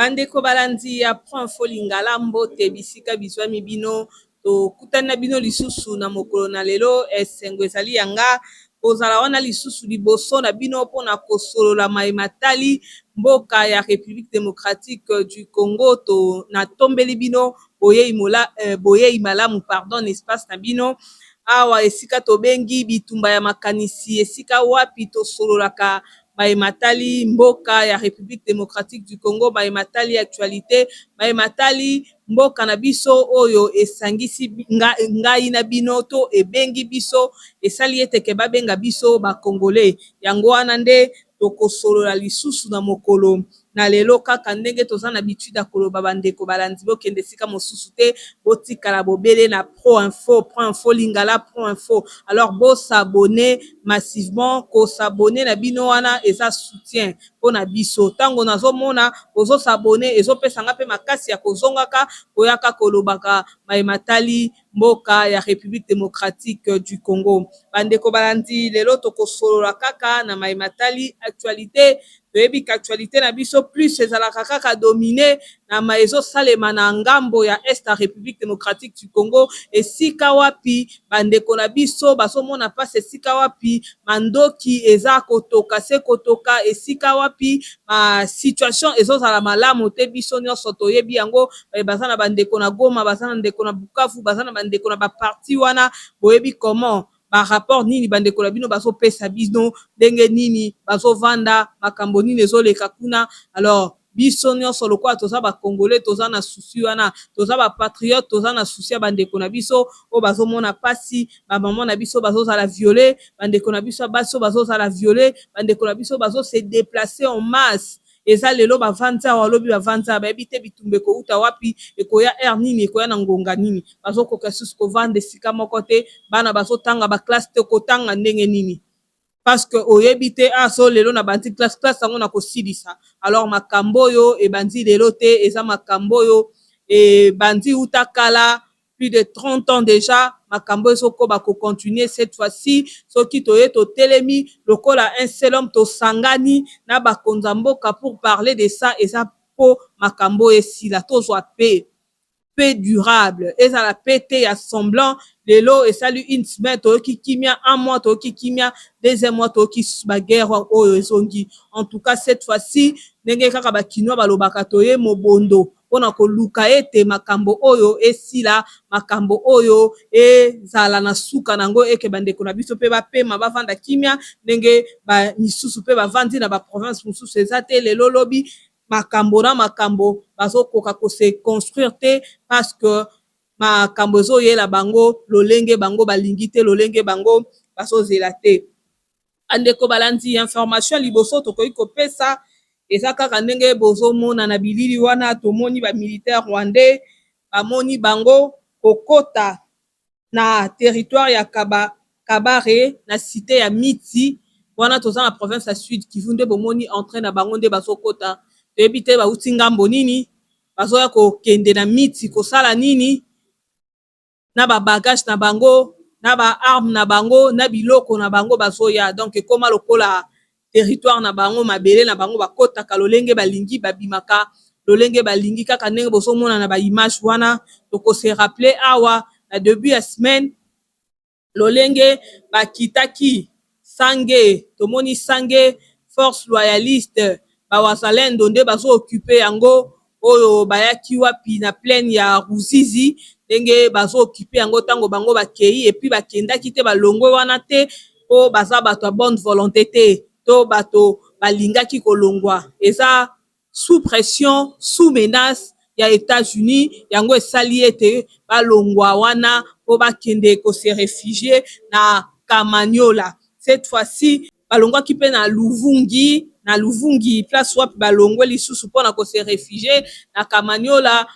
Bandeko balandi ya point folingala mbote bisika bizwami bino to kutana bino lisusu na mokolo na lelo esengo ezali yanga kozala wana lisusu liboso na bino pona kosolola matali mboka ya République démocratique du Congo to na tombeli bino boyei malamu pardon espace na bino awa esika tobengi bitumba ya makanisi esika wapi tosololaka matali mboka ya République démocratique du Congo matali actualité matali mboka na biso oyo esangisi ngai na bino to ebengi biso esali eteke babenga biso ba Congolais yango wana nde tokosolola lisusu na mokolo na lelo kaka ndenge toza na habitude ya koloba bandeko balandi bokende sika mosusu te botikala bobele na Pro Info lingala Pro Info. Alors bo s'abonner massivement ko s'abonner na bino wana eza soutien pona biso tango nazomona ozo s'abonner ezopesa nga pe makasi ya kozongaka koyaka kolobaka matali mboka ya République démocratique du Congo. Bandeko balandi lelo tokosolola kaka na matali actualité toyebi actualité na biso plus ezalaka kaka dominé na maezo salema na ngambo ya Est ya République démocratique du Congo esika wapi bandeko na biso bazomona pasi esika wapi mandoki eza kotoka se kotoka esika wapi situation ezozala malamu te biso nyonso toyebi yango baza na bandeko na Goma baza na ndeko na Bukavu baza na bandeko na baparti wana boyebi comment ba rapport nini bandeko na bino bazopesa bino ndenge nini bazovanda makambo nini ezoleka kuna. Alors biso nyonso lokola toza ba Congolais toza na souci wana toza ba patriote toza na souci ya bandeko na biso o bazomona pasi ba maman na biso bazozala violer bandeko na biso baso bazozala violer bandeko na biso bazo se déplacer en masse eza lelo bavanza walobi bavanza bayebi te bitumba ekouta wapi ekoya air nini ekoya na ngonga nini bazokoka susu kovanda esika moko te bana bazotanga baklasse te kotanga ndenge nini parce que oyebi te so lelo na bandi classe yango na kosilisa. Alors makambo oyo ebandi lelo te eza makambo oyo ebandi uta kala plus de 30 ans déjà makambo ezokoba kocontinuer cette fois-ci soki toye totelemi lokola un seul homme tosangani na bakonza mboka pour parler de ça eza po makambo esila tozwa paix durable ezala paix te ya semblant lelo esali une semaine toyoki kimia un mois toyoki kimia deuxième mois toyoki baguerre oyo ezongi. En tout cas cette fois-ci ndenge kaka bakinois balobaka toye mobondo mpona koluka ete makambo oyo esila makambo oyo ezala na suka nango eke bandeko na biso mpe bapema bavanda kimia ndenge misusu mpe bavandi na baprovince mosusu eza te lelo lobi makambo na makambo bazokoka kose construire te parce que makambo ezoyela bango lolenge bango balingi te lolenge bango bazozela te. Andeko balandi information liboso tokoki kopesa eza kaka ndenge bozomona na bilili wana tomoni ba militaire rwandais bamoni bango kokota na territoire ya Kabare na cité ya Miti wana toza na province ya Sud Kivu nde bomoni entrée na bango nde bazokota toyebi te bauti ngambo nini bazoya kokende na Miti kosala nini na bagage na bango na arme na bango na biloko na bango bazoya donc ekoma lokola territoire na bango mabele na bango bakotaka lolenge balingi babimaka lolenge balingi kaka ndenge bozomona na baimage wana tokose rappeler awa na début ya semaine lolenge bakitaki Sange tomoni Sange force loyaliste bawazalendo nde bazo-occupe yango oyo bayaki wapi na plaine ya Ruzizi ndenge bazo-occupe yango tango bango bakei epi bakendaki te balongwe wana te po baza bato ya bonne volonté te to bato balingaki kolongwa eza sous pression sous menace ya États-Unis yango esali ete balongwa wana po bakende kose réfugier na Kamanyola. Cette fois-ci balongwaki mpe na Luvungi place wapi balongwe lisusu mpona kose réfugier na Kamanyola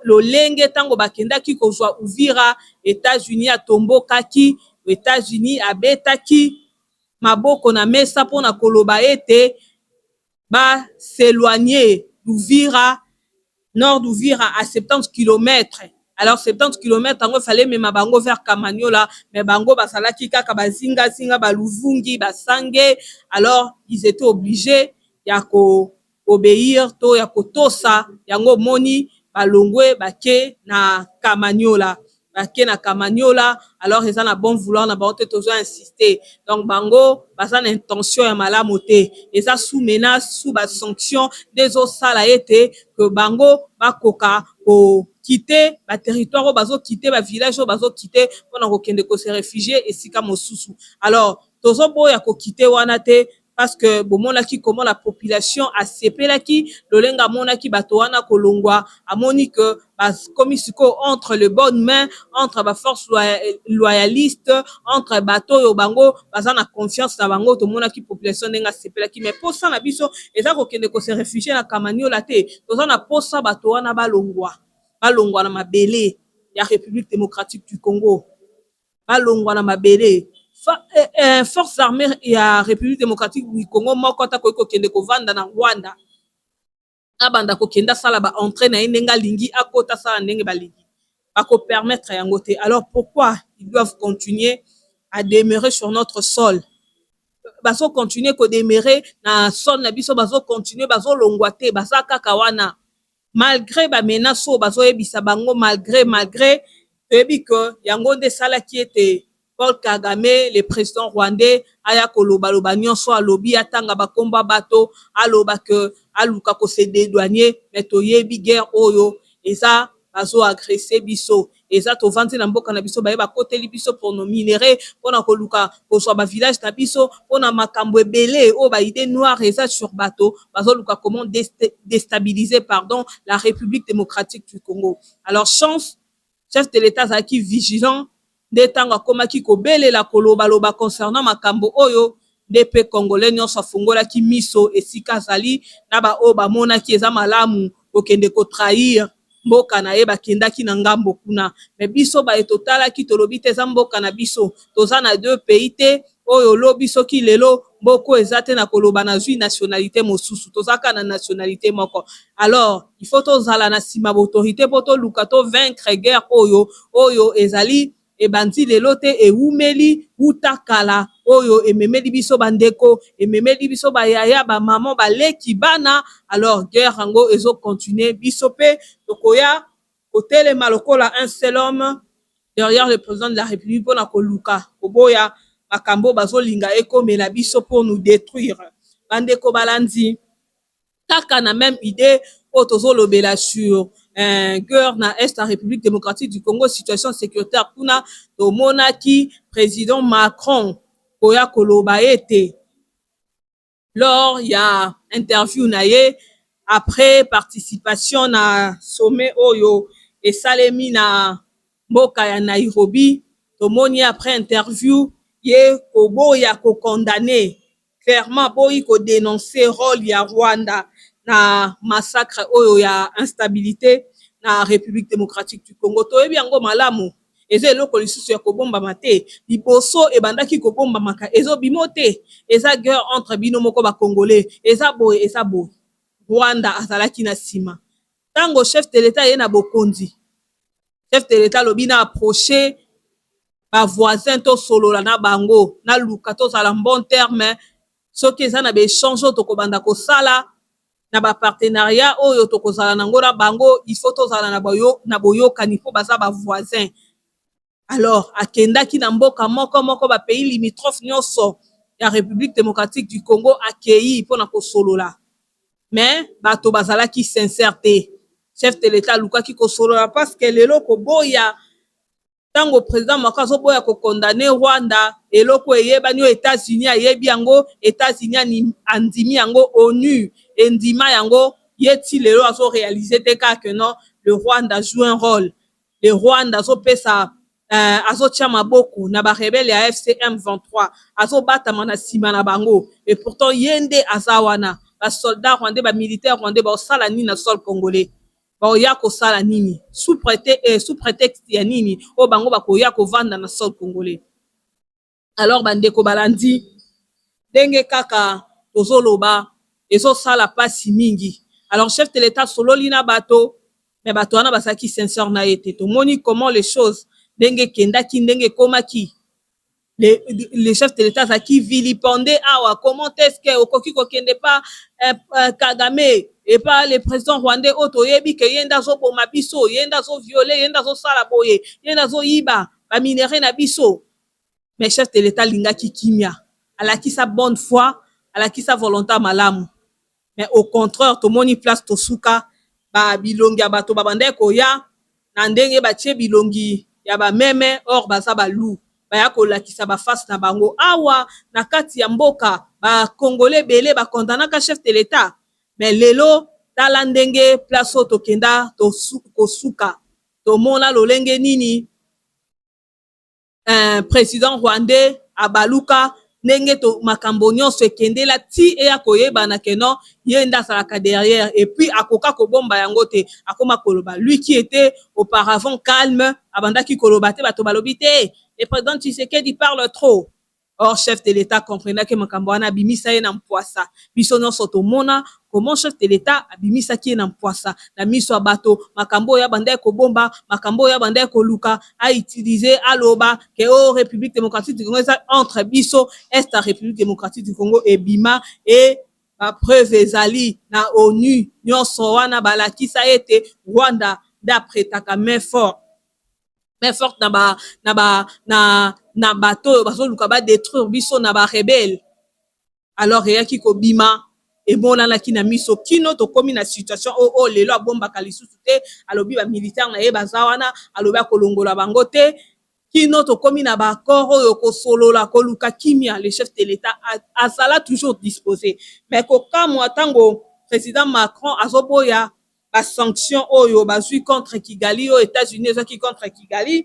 lolenge tango bakendaki kozwa Uvira États-Unis atombokaki États-Unis abetaki maboko na mesa mpona koloba ete ba s'éloigner d'Uvira nord d'Uvira à 70 km. Alors 70 km tango fallait mema bango vers Kamanyola mais bango basalaki kaka bazinga ba Luvungi basange alors ils étaient obligés ya ko obéir to ya kotosa yango moni balongwe bake na Kamanyola. Bake na Kamanyola, alors eza na bon vouloir na bango te tozo insister. Donc bango baza na intention ya malamu te, eza sous menace, sous ba sanction des osala ete que bango bakoka ko quitter ba territoire o bazo quitter ba village o bazo quitter pona ko kende ko se réfugier esika mosusu. Alors tozo boya ko quitter wana te parce que bomonaki comment la population asepelaki lolenga monaki bato wana kolongwa amoni que komi siko entre les bonnes mains, entre ba force loyaliste, entre bato oyo bango baza na confiance na bango, tomonaki population ndenga asepelaki. Mais posa na biso eza kokende ko se réfugier na Kamanyola te, toza na posa bato wana balongwa na mabele ya République démocratique du Congo, balongwa na mabele. Force armée ya République démocratique du Congo moko ta koki kokende kovanda na Rwanda abanda kokenda sala ba entrée na ndenge alingi akota sala ndenge balingi bako permettre yango te. Alors pourquoi ils doivent continuer à demeurer sur notre sol? Baso continuer ko demeurer na sol na biso, baso continuer bazo longwa te, baza kaka wana malgré ba menace o bazo yebisa bango, malgré toyebi que yango nde salaki ete Paul Kagame, le président rwandais, aya koloba loba nyonso alobi atanga bakomba bato aloba que aluka ko se dédouanier, mais toyebi guerre oyo eza bazo agresser biso, eza tovandi na mboka na biso baye bakoteli biso pour nos minéraux, pona koluka kozwa ba village na biso, pona makambo ebele o ba idée noire eza sur bato bazo luka comment déstabiliser la République démocratique du Congo. Alors chance chef de l'État azalaki vigilant nde ntango akomaki kobelela koloba concernant makambo oyo nde mpe congolais nyonso afungolaki miso esika azali na baoyo bamonaki eza malamu kokende kotrahir mboka na ye bakendaki na ngambo kuna. Me biso baye totalaki tolobi te eza mboka na biso, toza na deux pays te oyo lobi soki lelo mboko eza te na koloba na zwi nationalité mosusu, tozaka na nationalité moko. Alors il faut tozala na nsima baautorité mpo toluka to vaincre guerre oyo ezali ebandi lelo te, eumeli uta kala oyo ememeli biso bandeko, ememeli biso bayaya bamama baleki bana. Alors guerre yango ezo continuer, biso pe tokoya kotelema lokola un seul homme derrière le président de la République mpona koluka koboya makambo bazolinga ekomela biso pour nous détruire. Bandeko balandi kaka na même idée oyo tozolobela sur guerre na est la République démocratique du Congo, situation sécuritaire kuna tomonaki président Macron koya koloba ete lors ya interview na ye après participation na sommet oyo esalemi na mboka ya Nairobi, tomoni après interview ye koboya ko condamner clairement boyi ko dénoncer rôle ya Rwanda na massacre oyo ya instabilité na République démocratique du Congo. Toyebi yango malamu eza eloko lisusu ya kobombama te, liboso ebandaki kobombamaka ezobima te, eza guerre entre bino moko bakongolais, eza boye Rwanda azalaki na nsima. Ntango chef de l'État ye na bokonzi, chef de l'État lobi na approché ba voisin to solola na bango na luka tozala bon terme soki eza na baéchange oyo tokobanda kosala na bapartenariat oyo tokozala nango na bango, il faut tozala na boyokani mpo baza bavoisin. Alors akendaki na mboka moko bapays limitrophe nyonso ya République démocratique du Congo akei mpona kosolola, mais bato bazalaki sincère te. Chef de l'État alukaki kosolola parce que lelo koboya ntango président Macron azoboya kokondane Rwanda, eloko eyebani oyo États-Unis ayebi yango, États-Unis andimi yango, ONU endima yango, yeti lelo azo réaliser te kaka non, le Rwanda joue un rôle, le Rwanda azopesa azotia maboko na ba rebelle ya AFC M23, azobatama na nsima na bango, et pourtant yende azawana ba soldats rwandais, ba militaires rwandais baosala nini na sol congolais, baoya kosala nini sous prétexte ya nini o bango bakoya kovanda na sol congolais. Alors bandeko balandi ndenge kaka tozoloba ezosala pasi mingi. Alors chef de l'État sololi na bato, mais bato wana basaki sincère na ye te. Tomoni comment les choses ndenge kendaki ndenge komaki les chefs de l'État qui vilipendent awa comment est-ce que okoki kokende pas Kagame et pas le président rwandais otoyebi ke yenda zo boma biso yenda zo violer yenda zo sala boye yenda zo yiba ba minéraux na biso. Mais chef de l'État lingaki kimia alaki sa bonne foi alaki sa volonté malamu. Mais au contraire tomoni place tosuka ba bilongi ya bato babande koya na ndenge batie bilongi ya ba meme or baza balu baya kolakisa bafase na bango awa na kati ya mboka bakongole ebele bakondanaka chef de l'État. Mais lelo tala ndenge place oyo tokenda kosuka tomona lolenge nini président rwandais abaluka ndenge to makambo nyonso ekendela ti eya koyebana ke non ye nde azalaka derrière et puis akoka kobomba yango te akoma koloba lui qui était auparavant calme abandaki koloba te bato balobi te le président Tshisekedi parle trop. Or chef de l'État comprenaki makambo wana abimisa ye na mpwasa biso nyonso tomona comment chef de l'État abimisaki ye na mpwasa na miso ya bato makambo oyo abandaki kobomba makambo oyo abandaki koluka autilize aloba ke o République démocratique du Congo eza entre biso est à République démocratique du Congo ebima et bapreuve ezali na ONU nyonso wana balakisa ete Rwanda nde apretaka main forte na bato oyo bazoluka badétruire biso na barebele. Alors eyaki kobima emonanaki na miso kino tokomi na situation oyo lelo abombaka lisusu te alobi bamilitaire na ye baza wana alobi akolongola bango te kino tokomi na bakor oyo kosolola koluka kimia. Le chef de l'État azala toujours disposé mais kokamwa ntango président Macron azoboya basanction oyo bazwi contre Kigali oyo États-Unis ezwaki contre Kigali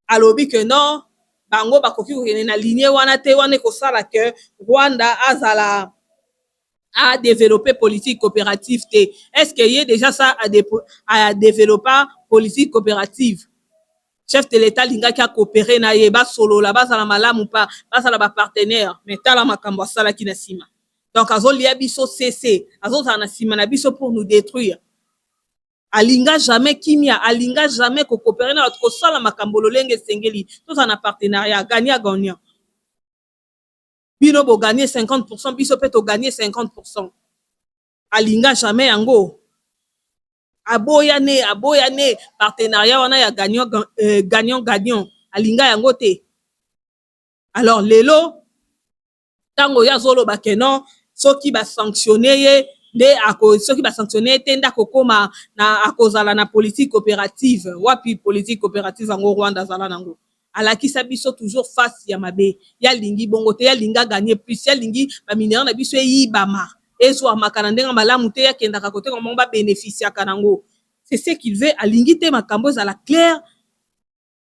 alobi que non bango bakoki kokende na ligne wana te wana ekosala ke Rwanda azala a développé politique coopérative te. Est-ce qu'il y a déjà ça à développer politique coopérative? Chef de l'État lingaki a coopéré na ye basolo la base à la malamu pa base à la partenaire mais tala makambo sala ki na sima. Donc azo lia biso cessé azo na sima na biso pour nous détruire. Alinga jamais kimia alinga jamais ko coopérer na ko sala makambo lolenge sengeli tout en partenariat gagnant. Bino bo gagner 50% biso peut gagner 50%. Alinga jamais yango. Aboyane partenariat wana ya gagnant alinga yango te. Alors lelo tango ya zolo ba kenon soki ba sanctionner ye de ako soki ba sanctionner te nda kokoma na akozala na politique coopérative wapi politique coopérative ngo Rwanda zala nango. Alakisa biso toujours face ya mabe ya lingi bongo te ya linga gagner plus ya lingi ba minéraux na biso yibama ezo makana ndenga malamu te ya kenda ka kote ko ba bénéficier kanango. C'est ce qu'il veut alingi te makambo za la claire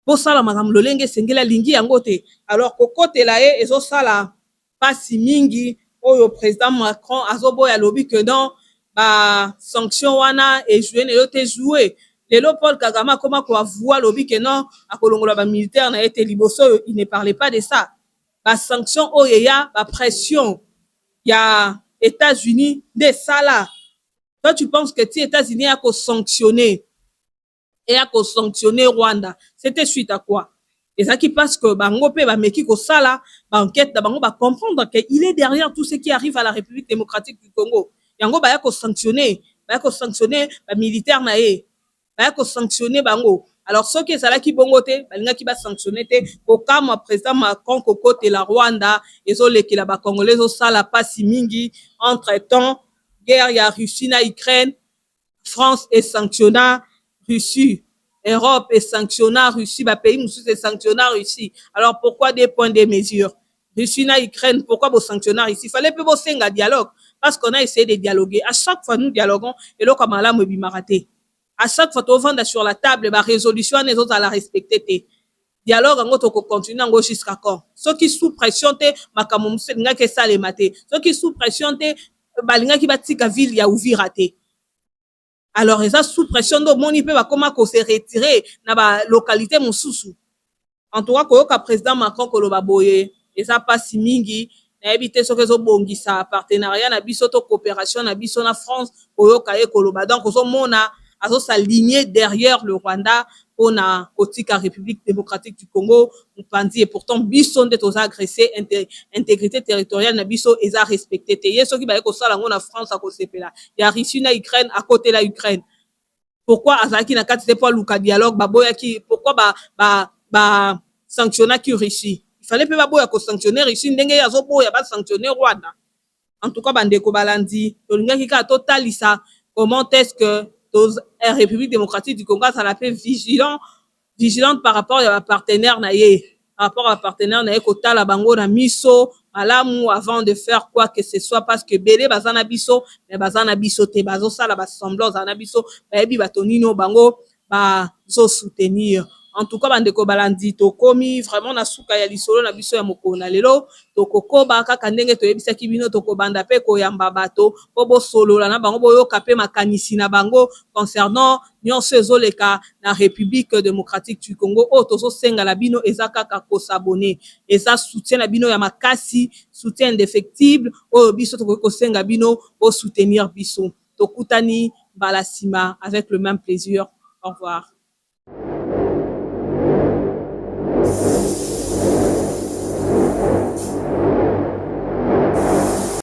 pour sala makambo lolenge sengela lingi yango te. Alors kokote la ye ezo sala pasi mingi oyo président Macron azoboya lobi que non ba sanction wana et jouer ne yote jouer. Lelo Paul Kagame comment quoi voir lobi que non akolongola ba militaire na été liboso il ne parlait pas de ça. Ba sanction oyeya ba pression ya États-Unis de sala. Toi tu penses que les États-Unis a sanctionné et a sanctionné Rwanda, c'était suite à quoi? Et ça qui passe que bango pe ba meki ko sala ba enquête da bango ba comprendre que il est derrière tout ce qui arrive à la République démocratique du Congo. Yango ba ya ko sanctionner ba militaire na ye. Ba ya ko sanctionner bango. Alors ce qui est ça là qui bongo te balinga ki ba sanctionner te ko kama président Macron ko côté la Rwanda ezole ki la ba congolais zo sala pasi mingi entre-temps guerre ya Russie na Ukraine, France est sanctionna Russie, Europe est sanctionna Russie, ba pays mususu est sanctionna Russie. Alors pourquoi des points de mesure? Russie na Ukraine, pourquoi vous sanctionnez Russie? Il fallait peu bosser un dialogue parce qu'on a essayé de dialoguer. À chaque fois nous dialoguons et là comme la mobimaraté. À chaque fois on vend sur la table ba résolution les autres à la respecter. Dialogue en autre continue en jusqu'à quand? Ceux qui sous pression te makambo nga ke ça les maté. Ceux qui sous pression te balinga ki batika ville ya Uvira te. Alors eza sous pression do moni pe ba koma ko se retirer na ba localité mususu. En tout cas ko président Macron ko lo ba boye eza pasi mingi na ebité so kezo bongisa partenariat na biso to coopération na biso na France ko yoka e ko lo ba donc so mona azo s'aligner derrière le Rwanda pona kotika République démocratique du Congo mopandi, et pourtant biso nde toza agressé, intégrité territoriale na biso eza respecté te. Ye soki baye kosala yango na France akosepela, ya Russie na Ukraine akotela Ukraine. Pourquoi azalaki na kati te po aluka dialogue, baboyaki pourquoi ba sanctionnaki Russie? Il fallait pe baboya ko sanctionner Russie ndenge azoboya ba sanctionner Rwanda. En tout cas bandeko balandi tolingaki kaka totalisa comment est-ce que la République démocratique du Congo ça l'appelle vigilante par rapport à partenaire na ye, par rapport à partenaire na ye kotala bango na miso malamu avant de faire quoi que ce soit, parce que belé bazana biso mais bazana biso te bazosala bassemblance na biso bayebi bato nino bango bazo soutenir. En tout cas bandeko balandi tokomi vraiment na suka ya lisolo na biso ya mokolo na lelo, tokokoba kaka ndenge toyebisaki bino, tokobanda pe koyamba bato po bosolola na bango boyoka pe makanisi na bango concernant nyonso ezoleka na République démocratique du Congo oyo tozosenga na bino eza kaka kosabone, eza soutien na bino ya makasi, soutien indéfectible oyo biso tokoki kosenga bino bo soutenir biso. Tokutani mbala nsima avec le même plaisir. Au revoir.